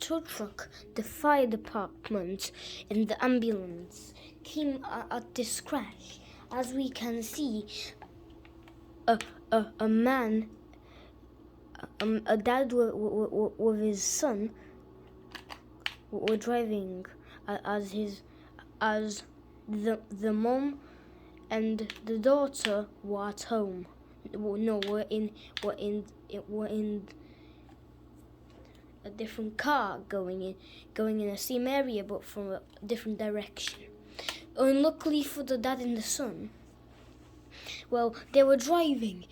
tow truck, the fire department, and the ambulance came at this crash. As we can see, a man, a dad with his son were driving as the mom and the daughter were at home. No, we're in a different car going in the same area but from a different direction. Unluckily for the dad and the son, well, they were driving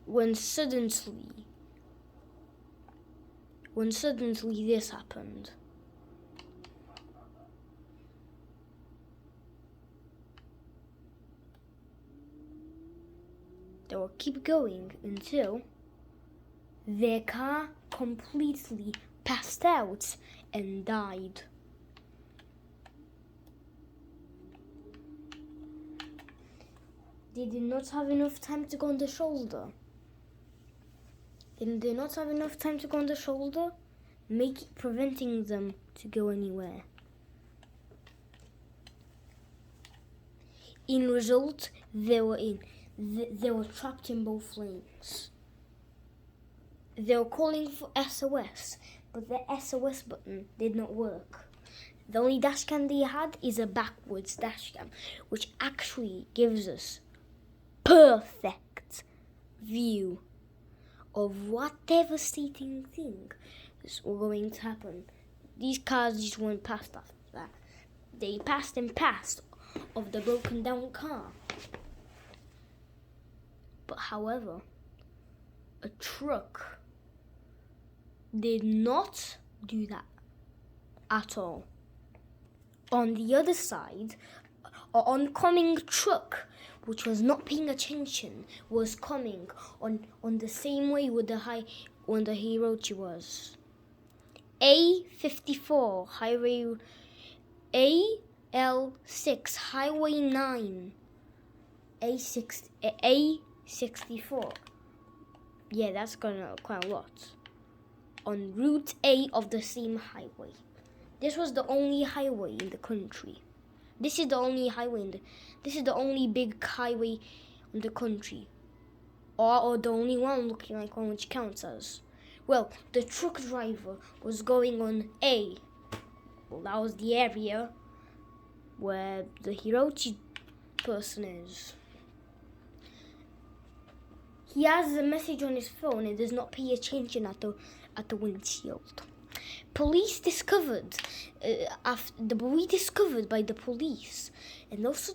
when suddenly this happened. They will keep going until their car completely passed out and died. They did not have enough time to go on the shoulder. Did they not have enough time to go on the shoulder, preventing them to go anywhere? In result, they were trapped in both lanes. They were calling for SOS, but the SOS button did not work. The only dashcam they had is a backwards dashcam, which actually gives us perfect view of what devastating thing is going to happen. These cars just went past after that. They passed of the broken down car. But however, a truck did not do that at all. On the other side, an oncoming truck, which was not paying attention, was coming on the same way with when the Hirochi was. A54 highway, AL6 highway 9, A64. Yeah, that's gonna quite a lot. On Route A of the same highway. This was the only highway in the country. This is the only big highway in the country. Or the only one looking like one which counts as. Well, the truck driver was going on A. Well, that was the area where the Hirochi person is. He has a message on his phone and does not pay attention at the windshield. Police discovered by the police, and also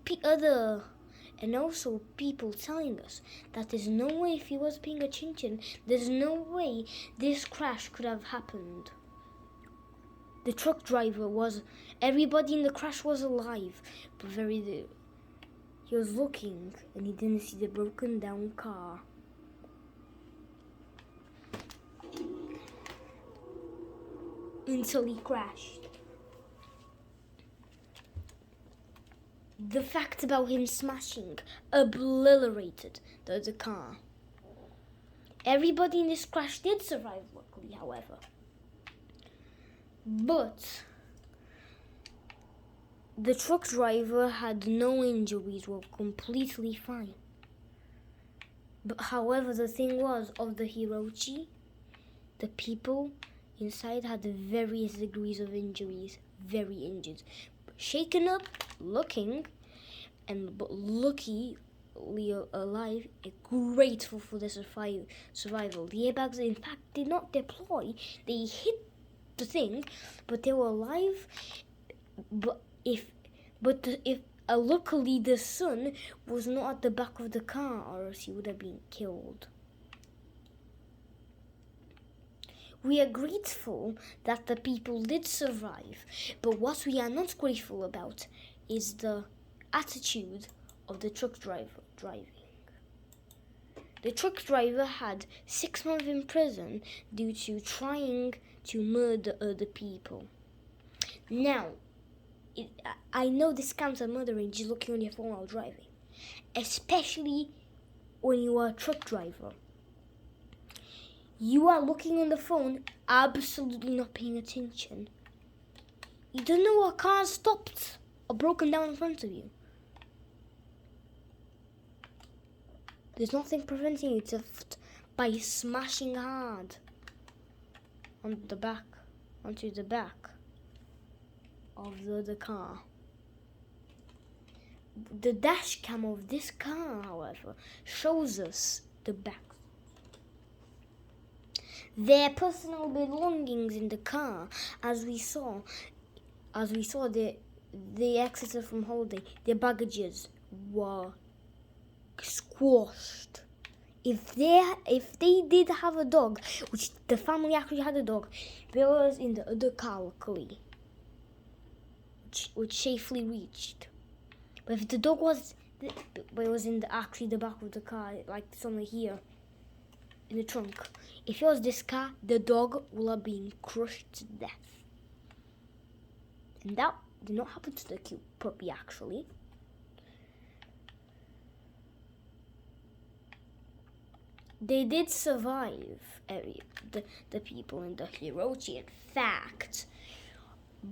people telling us that there's no way, if he was paying attention, there's no way this crash could have happened. The truck driver everybody in the crash was alive, but he was looking and he didn't see the broken down car. Until he crashed. The fact about him smashing obliterated the car. Everybody in this crash did survive, luckily, however. But the truck driver had no injuries, were completely fine. But however, the thing was, of the Hirochi, the people inside had various degrees of injuries, very injured, shaken up, looking, but luckily alive and grateful for the survival. The airbags, in fact, did not deploy. They hit the thing, but they were alive. Luckily the son was not at the back of the car, or else he would have been killed. We are grateful that the people did survive, but what we are not grateful about is the attitude of the truck driver driving. The truck driver had 6 months in prison due to trying to murder other people. Now, I know this counts as murdering, just looking on your phone while driving, especially when you are a truck driver. You are looking on the phone, absolutely not paying attention. You don't know a car stopped or broken down in front of you. There's nothing preventing you except by smashing hard onto the back of the car. The dash cam of this car, however, shows us the back. Their personal belongings in the car, as we saw the exited from holiday, their baggages were squashed. If they did have a dog, which the family actually had a dog, it was in the other car, luckily, which safely reached. But if the dog was, but it was in the back of the car, like somewhere here, in the trunk. If it was this car, the dog will have been crushed to death. And that did not happen to the cute puppy, actually. They did survive, the people in the Hirochi, in fact,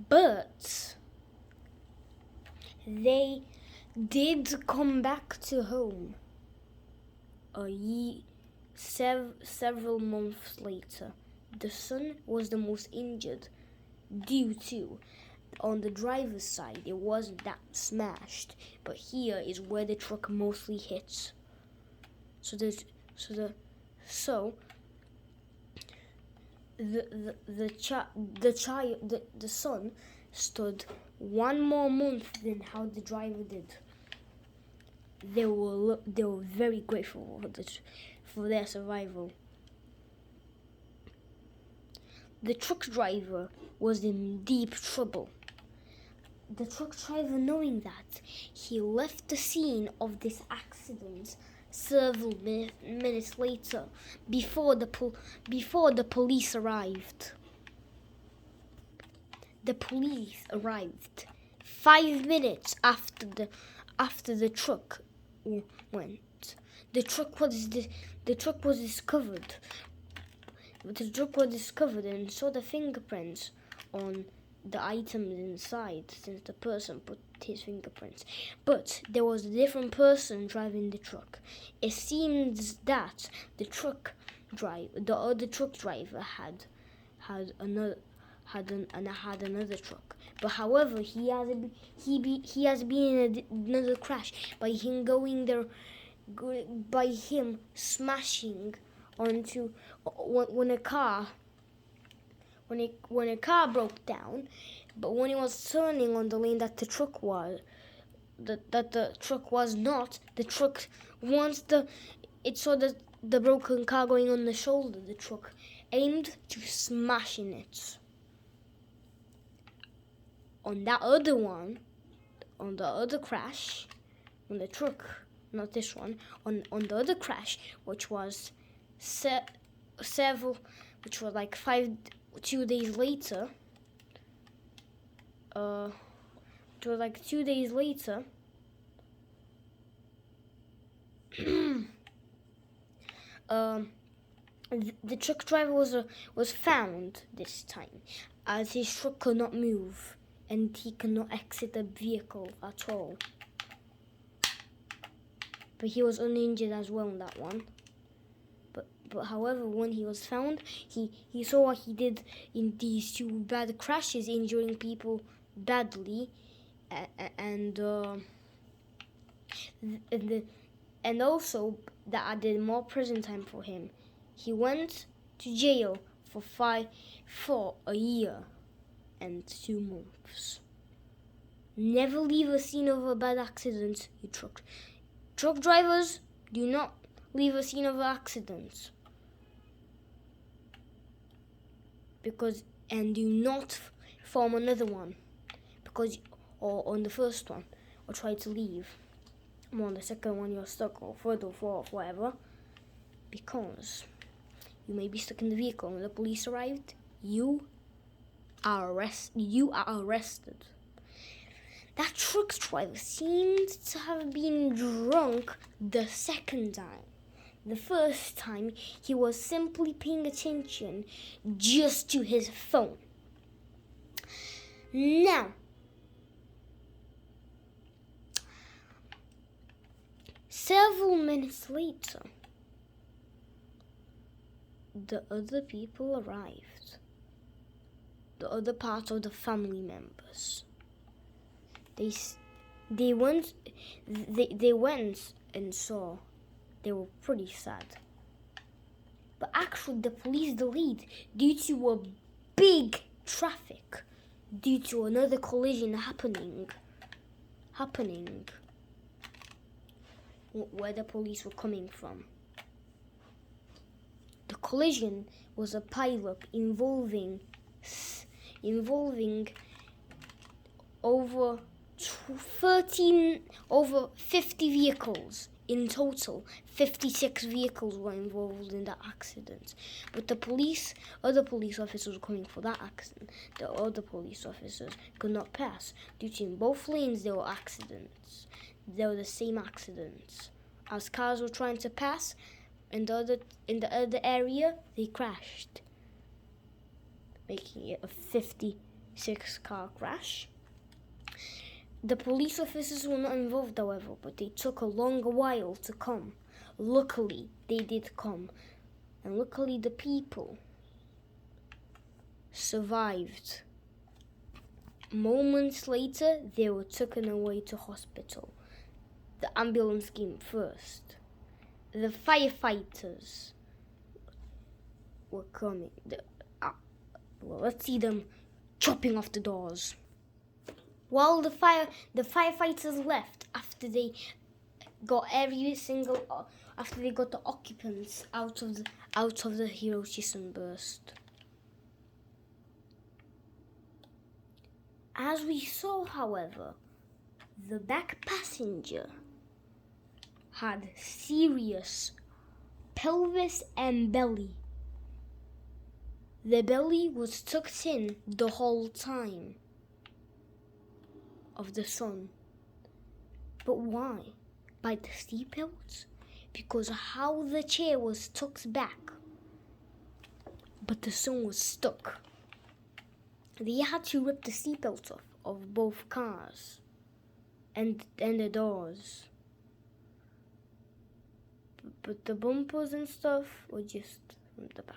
but they did come back to home several months later. The son was the most injured due to, on the driver's side, it wasn't that smashed, but here is where the truck mostly hits. The son stood one more month than how the driver did. They were very grateful for their survival. The truck driver was in deep trouble. The truck driver, knowing that, he left the scene of this accident several minutes later, before the police arrived. The police arrived 5 minutes after the truck went. The truck was discovered. The truck was discovered and saw the fingerprints on the items inside, since the person put his fingerprints. But there was a different person driving the truck. It seems that the other truck driver had another truck. But however, he has been in another crash by him going there, by him smashing onto when a car broke down. But when he was turning on the lane that the truck was not, the truck, once it saw the broken car going on the shoulder, the truck aimed to smash in it. On that other one, on the other crash, on the truck, not this one, on the other crash, which was like 2 days later. It was like 2 days later. The truck driver was found this time, as his truck could not move and he could not exit the vehicle at all. But he was uninjured as well in that one. But however, when he was found, he saw what he did in these two bad crashes, injuring people badly, and also that added more prison time for him. He went to jail for a year and 2 months. Never leave a scene of a bad accident, you truck drivers. Do not leave a scene of accidents. And do not form another one, or on the first one, or try to leave. Or on the second one you're stuck, or third or fourth, whatever, because you may be stuck in the vehicle. When the police arrived, you are arrested. That truck driver seemed to have been drunk the second time. The first time, he was simply paying attention just to his phone. Now, several minutes later, the other people arrived. The other part of the family members. They went and saw. They were pretty sad. But actually, the police delayed due to a big traffic, due to another collision happening where the police were coming from. The collision was a pileup involving over 50 vehicles. In total, 56 vehicles were involved in that accident. But other police officers were coming for that accident. The other police officers could not pass due to in both lanes there were accidents. They were the same accidents. As cars were trying to pass, in the other area, they crashed, making it a 56 car crash. The police officers were not involved, however, but they took a longer while to come. Luckily, they did come, and luckily the people survived. Moments later, they were taken away to hospital. The ambulance came first. The firefighters were coming. Let's see them chopping off the doors. While the firefighters left after they got the occupants out of the Hiroshima sunburst. As we saw, however, the back passenger had serious pelvis and belly. The belly was tucked in the whole time of the sun. But why? By the seatbelt? Because how the chair was tucked back. But the sun was stuck. They had to rip the seatbelt off of both cars and the doors. But the bumpers and stuff were just from the back.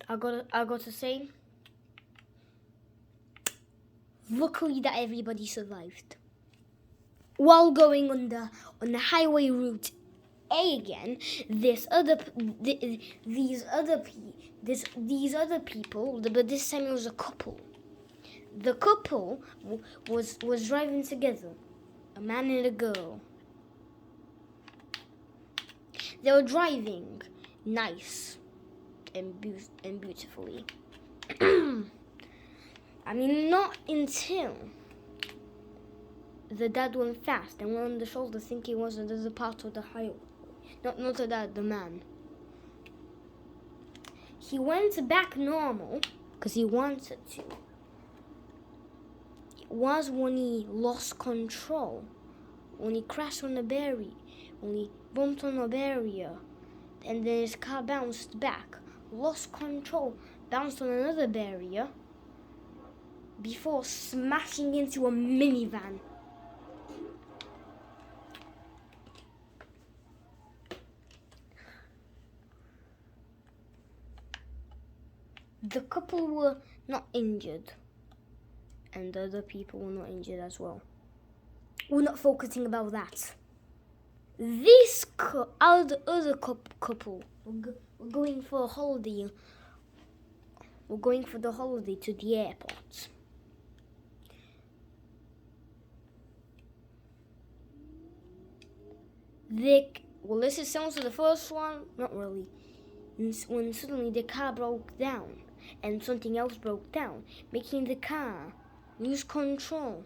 I got to say, luckily that everybody survived. While going on the highway route A again, these other people, but this time it was a couple. The couple was driving together, a man and a girl. They were driving nice and beautifully. I mean, not until the dad went fast and went on the shoulder thinking it was another part of the highway. Not the dad, the man. He went back normal because he wanted to. It was when he lost control, when he crashed on a barrier, when he bumped on a barrier, and then his car bounced back, lost control, bounced on another barrier, before smashing into a minivan. The couple were not injured, and the other people were not injured as well. We're not focusing about that. This other couple were going for a holiday. We're going for the holiday to the airport. This is similar to the first one, not really. When suddenly the car broke down and something else broke down, making the car lose control.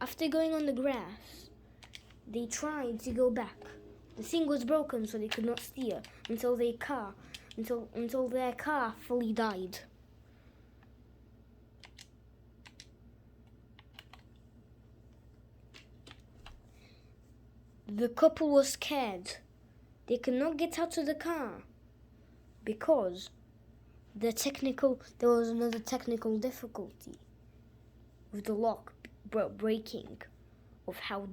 After going on the grass, they tried to go back. The thing was broken, so they could not steer until their car fully died. The couple was scared. They could not get out of the car because there was another technical difficulty with the lock breaking, of how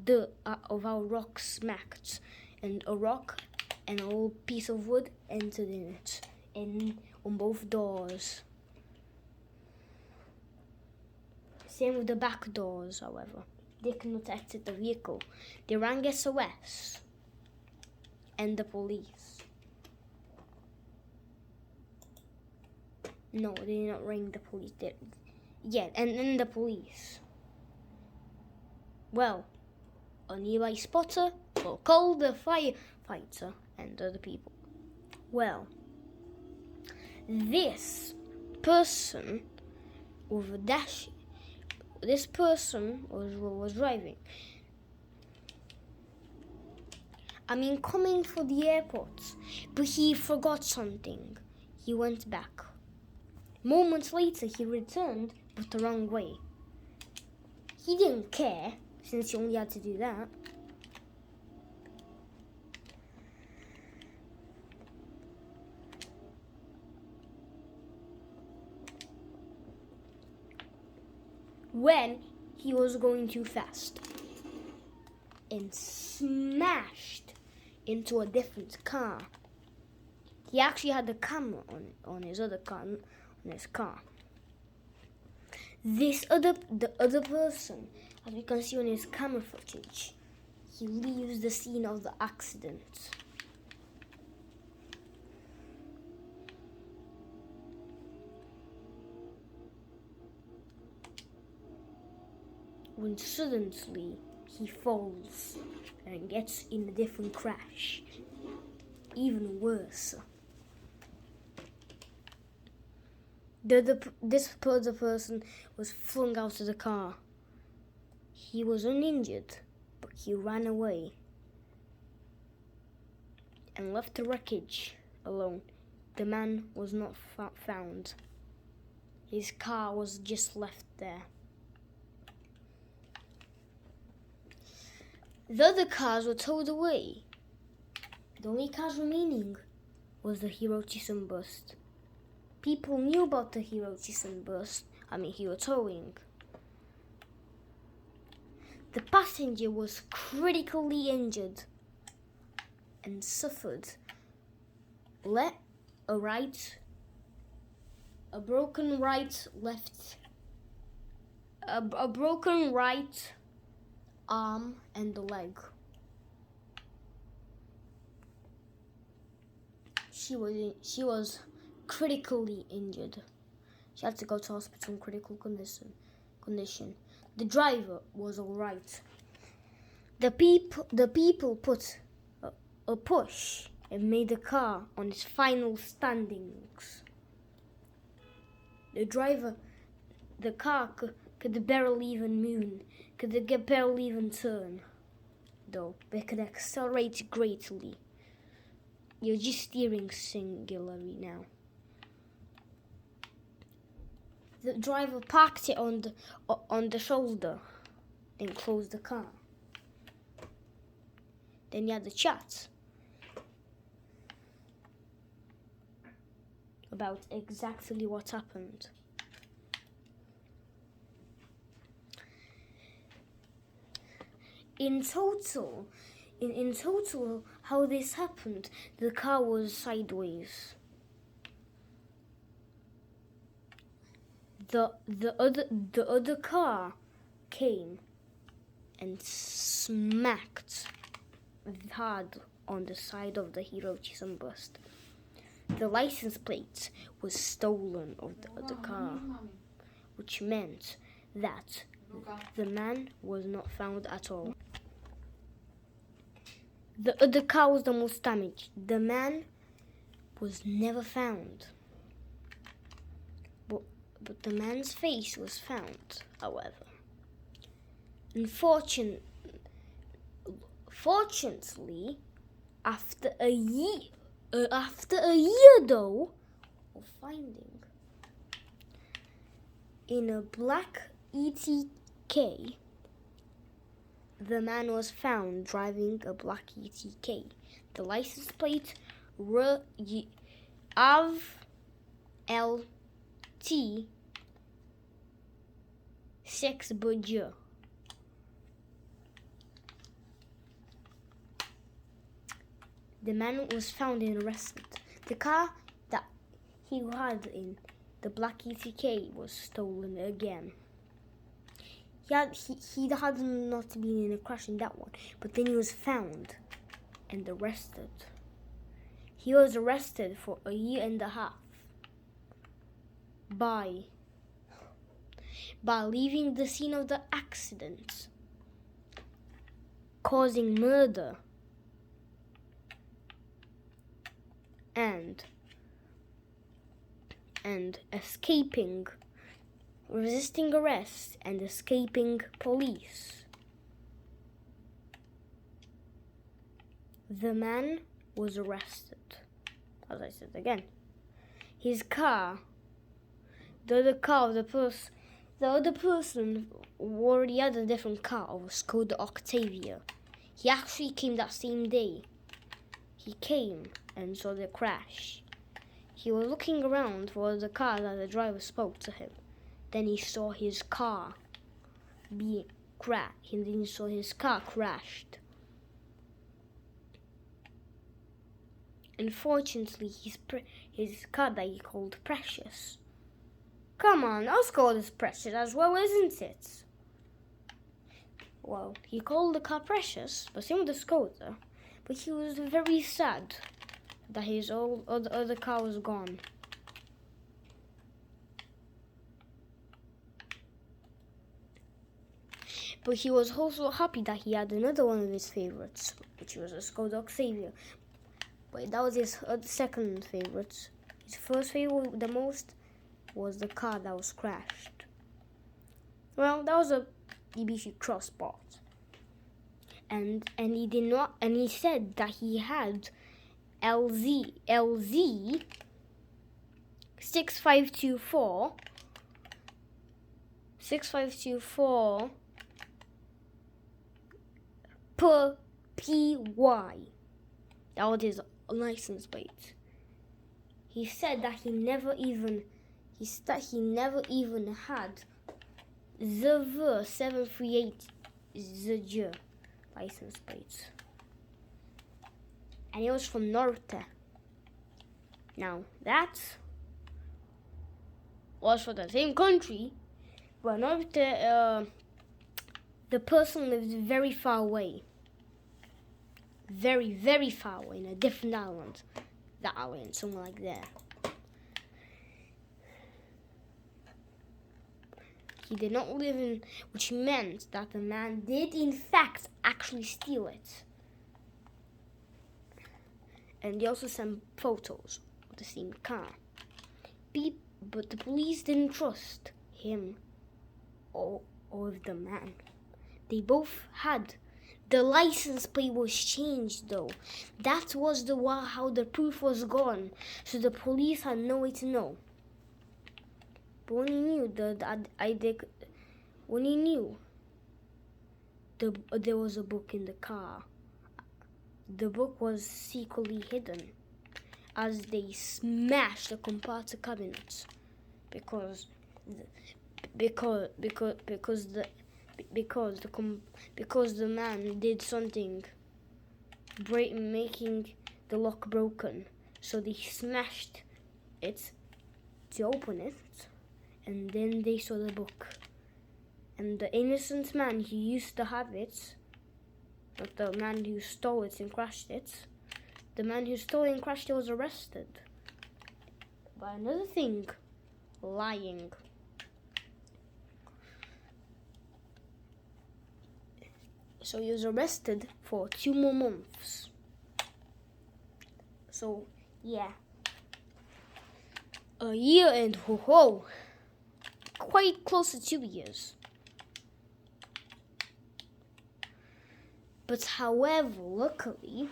rocks smacked, and a rock and a little piece of wood entered in it, on both doors. Same with the back doors, however. They could not exit the vehicle. They rang SOS and the police. No, they did not ring the police. And then the police. Well, a nearby spotter will call the firefighter and other people. Well, this person with a dash. This person was driving. Coming for the airport, but he forgot something. He went back. Moments later, he returned, but the wrong way. He didn't care, since he only had to do that. When he was going too fast and smashed into a different car. He actually had the camera on his other car, on his car. The other person, as we can see on his camera footage, he leaves the scene of the accident. When suddenly he falls and gets in a different crash. Even worse. This other person was flung out of the car. He was uninjured, but he ran away and left the wreckage alone. The man was not found. His car was just left there. The other cars were towed away. The only cars remaining was the Hirochi Sunburst. People knew about the Hirochi Hiro towing. The passenger was critically injured and suffered a broken right arm and the leg. She was critically injured. She had to go to hospital in critical condition. The driver was all right. The people put a push and made the car on its final standings. The car could barely even move, could barely even turn, though they could accelerate greatly. You're just steering singularly now. The driver parked it on the shoulder, then closed the car. Then you had the chat about exactly what happened. In total, how this happened, the car was sideways. The other car came and smacked hard on the side of the Hirochi Sunburst. The license plate was stolen of the other car, which meant that the man was not found at all. The other car was the most damaged. The man was never found. But the man's face was found, however. Fortunately, after a year though of finding, in a black ETK, the man was found driving a black ETK. The license plate were of LT 6 Budget. The man was found and arrested. The car that he had in the black ETK was stolen again. He had not been in a crash in that one, but then he was found and arrested. He was arrested for a year and a half by leaving the scene of the accident, causing murder, and escaping, resisting arrest and escaping police. The man was arrested. As I said again, his car, the other person already had a different car, of a Skoda Octavia. He actually came that same day. He came and saw the crash. He was looking around for the car that the driver spoke to him. Then he saw his car being crashed. And then he saw his car crashed. Unfortunately, his car that he called Precious. Come on, our Skoda is Precious as well, isn't it? Well, he called the car Precious, but same with the Skoda. But he was very sad that his other car was gone. But he was also happy that he had another one of his favorites, which was a Skoda Octavia. But that was his second favorite. His first favorite, the most, was the car that was crashed. Well, that was a BBC Crossport. And he did not, and he said that he had LZ 6524 per PY. That was his license plate. He said that he never even had the 738 ZJ license plates. And he was from Norte. Now that was for the same country, but Norte, the person lives very far away. Very, very far away in a different island. That island, somewhere like there. He did not live in, which meant that the man did in fact actually steal it. And he also sent photos of the same car. But the police didn't trust him or the man. They both had. The license plate was changed though. That was how the proof was gone. So the police had no way to know. But when he knew there was a book in the car. The book was secretly hidden as they smashed the compartment cabinets because the man did something, making the lock broken. So they smashed it to open it, and then they saw the book. And the innocent man who used to have it, not the man who stole it and crashed it, the man who stole it and crashed it was arrested. By another thing, lying. So he was arrested for 2 more months. So, yeah. A year and quite close to 2 years. But however, luckily,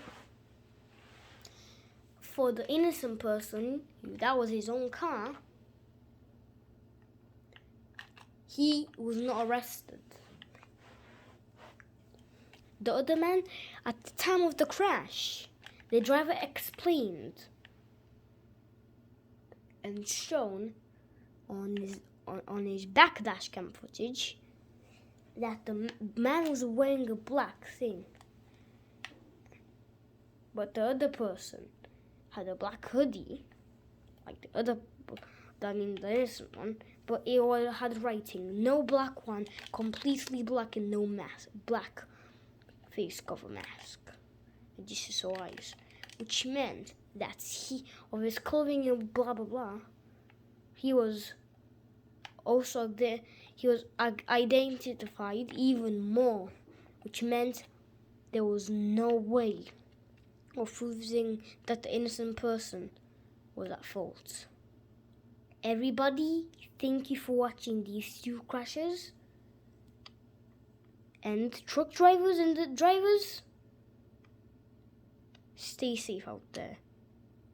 for the innocent person, that was his own car, he was not arrested. The other man, at the time of the crash, the driver explained and shown on his back dash cam footage that the man was wearing a black thing, but the other person had a black hoodie, like the innocent one, but it had writing, no black one, completely black and no mask, black face cover mask, and just his eyes, which meant that of his clothing and blah blah blah, he was also there. He was identified even more, which meant there was no way of proving that the innocent person was at fault. Everybody, thank you for watching these two crashes. And truck drivers and the drivers, stay safe out there.